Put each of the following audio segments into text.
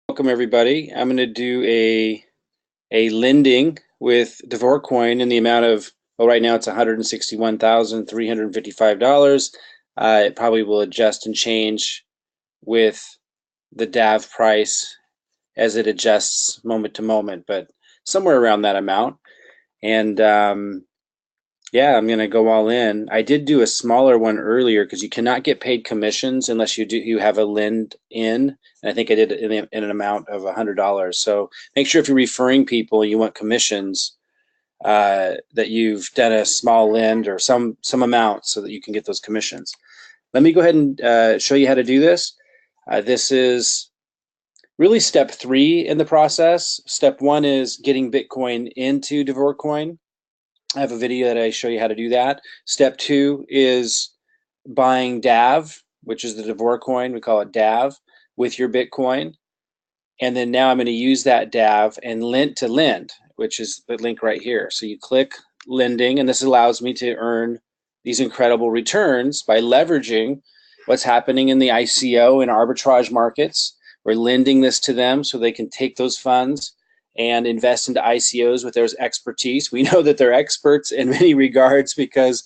Welcome everybody. I'm going to do a lending with DavorCoin in the amount of, well, right now it's $161,355. It probably will adjust and change with the DAV price as it adjusts moment to moment, but somewhere around that amount. And yeah, I'm gonna go all in. I did do a smaller one earlier because you cannot get paid commissions unless you have a lend in, and I think I did it in an amount of $100. So make sure if you're referring people and you want commissions, that you've done a small lend or some amount so that you can get those commissions. Let me go ahead and show you how to do this. This is really step 3 in the process. Step 1 is getting Bitcoin into DavorCoin. I have a video that I show you how to do that. Step 2 is buying DAV, which is the DavorCoin, we call it DAV, with your Bitcoin. And then now I'm going to use that DAV and lend to lend, which is the link right here. So you click lending, and this allows me to earn these incredible returns by leveraging what's happening in the ICO and arbitrage markets. We're lending this to them so they can take those funds and invest into ICOs with their expertise. We know that they're experts in many regards because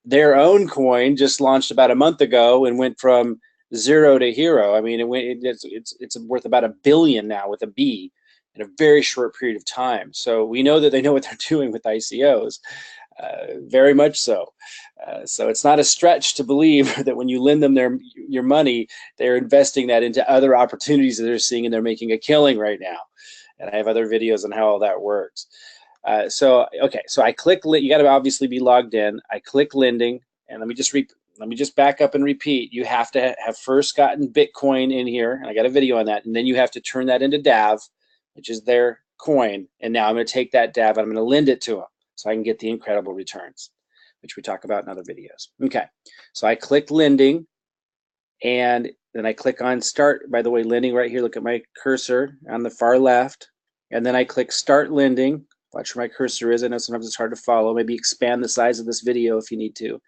their own coin just launched about a month ago and went from 0 to hero. I mean, it's worth about $1 billion now with a B in a very short period of time. So we know that they know what they're doing with ICOs, very much so. So it's not a stretch to believe that when you lend them your money, they're investing that into other opportunities that they're seeing, and they're making a killing right now. And I have other videos on how all that works. So I click. You got to obviously be logged in. I click lending, and let me just back up and repeat. You have to have first gotten Bitcoin in here, and I got a video on that, and then you have to turn that into DAV, which is their coin. And now I'm going to take that DAV and I'm going to lend it to them so I can get the incredible returns, which we talk about in other videos. Okay, so I click lending, and then I click on start. By the way, lending right here, look at my cursor on the far left. And then I click start lending. Watch where my cursor is. I know sometimes it's hard to follow. Maybe expand the size of this video if you need to.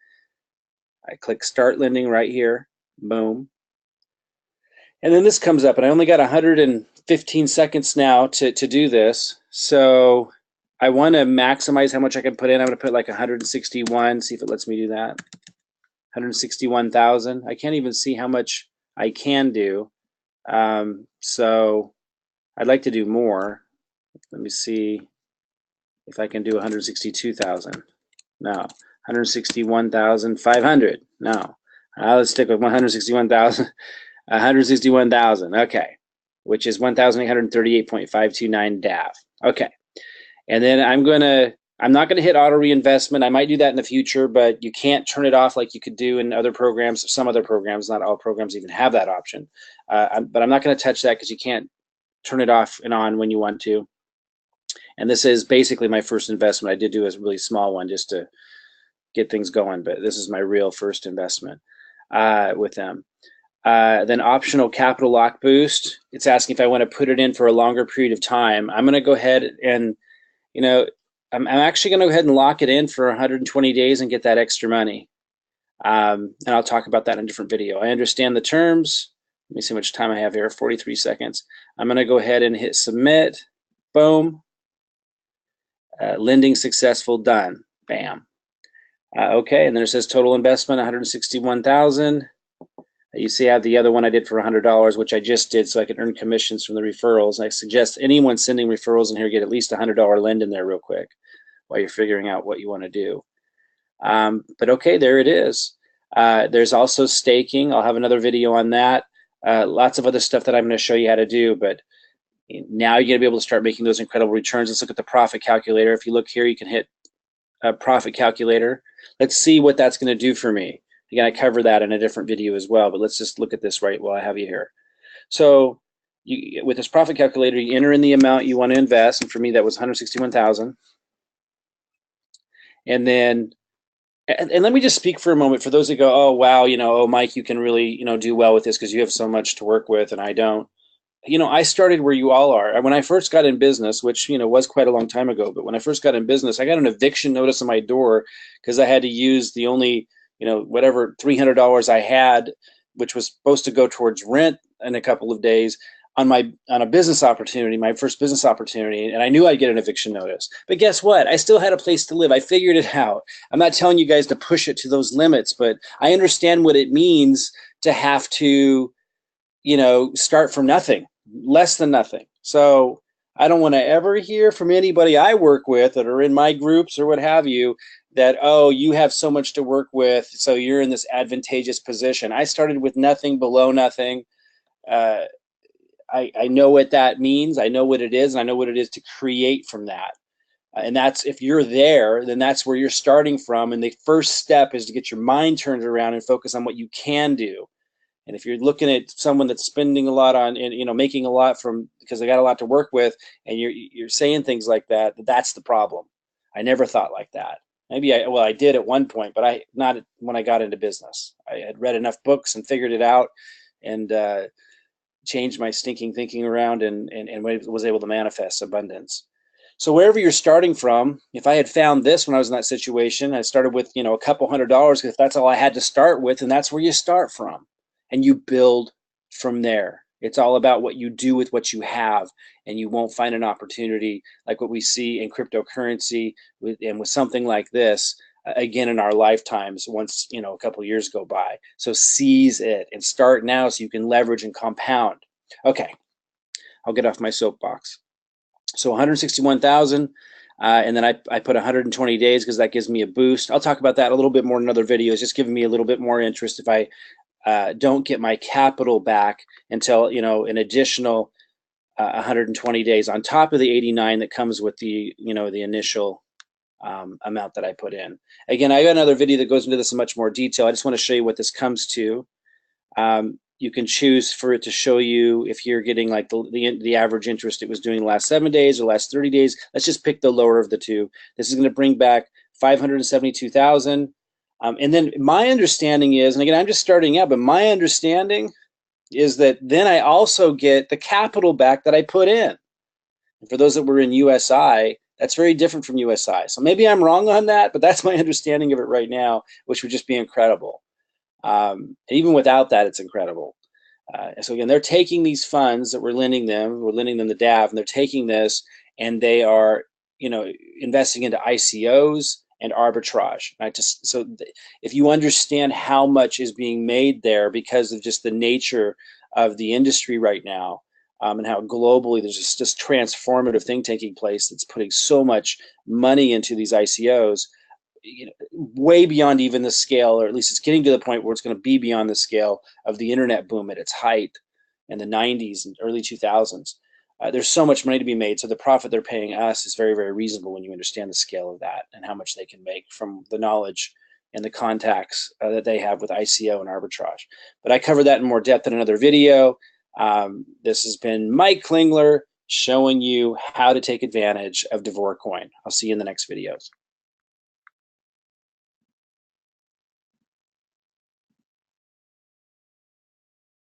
I click start lending right here. Boom. And then this comes up, and I only got 115 seconds now to do this. So I want to maximize how much I can put in. I'm going to put like 161, see if it lets me do that. 161,000. I can't even see how much I can do. So I'd like to do more. Let me see if I can do 162,000. No. 161,500. No. Let's stick with 161,000. 161,000. Okay. Which is 1,838.529 DAV. Okay. And then I'm not going to hit auto reinvestment. I might do that in the future, but you can't turn it off like you could do in other programs. Some other programs, not all programs even have that option. But I'm not going to touch that because you can't turn it off and on when you want to. And this is basically my first investment. I did do a really small one just to get things going, but this is my real first investment with them. Then optional capital lock boost. It's asking if I want to put it in for a longer period of time. I'm going to go ahead and, I'm actually going to go ahead and lock it in for 120 days and get that extra money. And I'll talk about that in a different video. I understand the terms. Let me see how much time I have here, 43 seconds. I'm going to go ahead and hit submit. Boom. Lending successful, done. Bam. Okay, and then it says total investment, 161,000. You see I have the other one I did for $100, which I just did so I can earn commissions from the referrals. And I suggest anyone sending referrals in here get at least a $100 lend in there real quick while you're figuring out what you want to do. But okay, there it is. There's also staking. I'll have another video on that. Lots of other stuff that I'm going to show you how to do, but now you're going to be able to start making those incredible returns. Let's look at the profit calculator. If you look here, you can hit a profit calculator. Let's see what that's going to do for me. Again, I cover that in a different video as well, but let's just look at this right while I have you here. So with this profit calculator, you enter in the amount you want to invest, and for me that was 161,000. And then, and let me just speak for a moment for those that go, oh wow, oh Mike, you can really do well with this because you have so much to work with and I don't. I started where you all are. When I first got in business, which was quite a long time ago, but when I first got in business, I got an eviction notice on my door because I had to use the only whatever $300 I had, which was supposed to go towards rent in a couple of days. on a business opportunity, my first business opportunity, and I knew I'd get an eviction notice. But guess what? I still had a place to live. I figured it out. I'm not telling you guys to push it to those limits, but I understand what it means to have to, start from nothing, less than nothing. So I don't want to ever hear from anybody I work with that are in my groups or what have you that, oh, you have so much to work with, so you're in this advantageous position. I started with nothing, below nothing. Uh, I know what that means. I know what it is, and I know what it is to create from that. And that's, if you're there, then that's where you're starting from. And the first step is to get your mind turned around and focus on what you can do. And if you're looking at someone that's spending a lot on, and making a lot from because they got a lot to work with, and you're saying things like that, that's the problem. I never thought like that. Maybe I did at one point, but I not when I got into business. I had read enough books and figured it out, and changed my stinking thinking around, and was able to manifest abundance. So wherever you're starting from, if I had found this when I was in that situation, I started with, a couple $100 because that's all I had to start with, and that's where you start from. And you build from there. It's all about what you do with what you have, and you won't find an opportunity like what we see in cryptocurrency and with something like this again in our lifetimes once a couple of years go by. So seize it and start now so you can leverage and compound. Okay, I'll get off my soapbox. So 161,000, and then I put 120 days because that gives me a boost. I'll talk about that a little bit more in other videos, just giving me a little bit more interest if I don't get my capital back until an additional 120 days on top of the 89 that comes with the the initial amount that I put in. Again, I got another video that goes into this in much more detail. I just want to show you what this comes to. You can choose for it to show you if you're getting like the average interest it was doing the last 7 days or last 30 days. Let's just pick the lower of the two. This is going to bring back 572,000. And then my understanding is, and again, I'm just starting out, but my understanding is that then I also get the capital back that I put in. And for those that were in USI, that's very different from USI. So maybe I'm wrong on that, but that's my understanding of it right now, which would just be incredible. Even without that, it's incredible. So again, they're taking these funds that we're lending them the DAV, and they're taking this and they are, investing into ICOs and arbitrage. Right? If you understand how much is being made there because of just the nature of the industry right now, and how globally there's just this transformative thing taking place that's putting so much money into these ICOs, way beyond even the scale, or at least it's getting to the point where it's going to be beyond the scale of the internet boom at its height in the 90s and early 2000s. There's so much money to be made, so the profit they're paying us is very, very reasonable when you understand the scale of that and how much they can make from the knowledge and the contacts that they have with ICO and arbitrage. But I cover that in more depth in another video. This has been Mike Klingler showing you how to take advantage of DavorCoin. I'll see you in the next videos.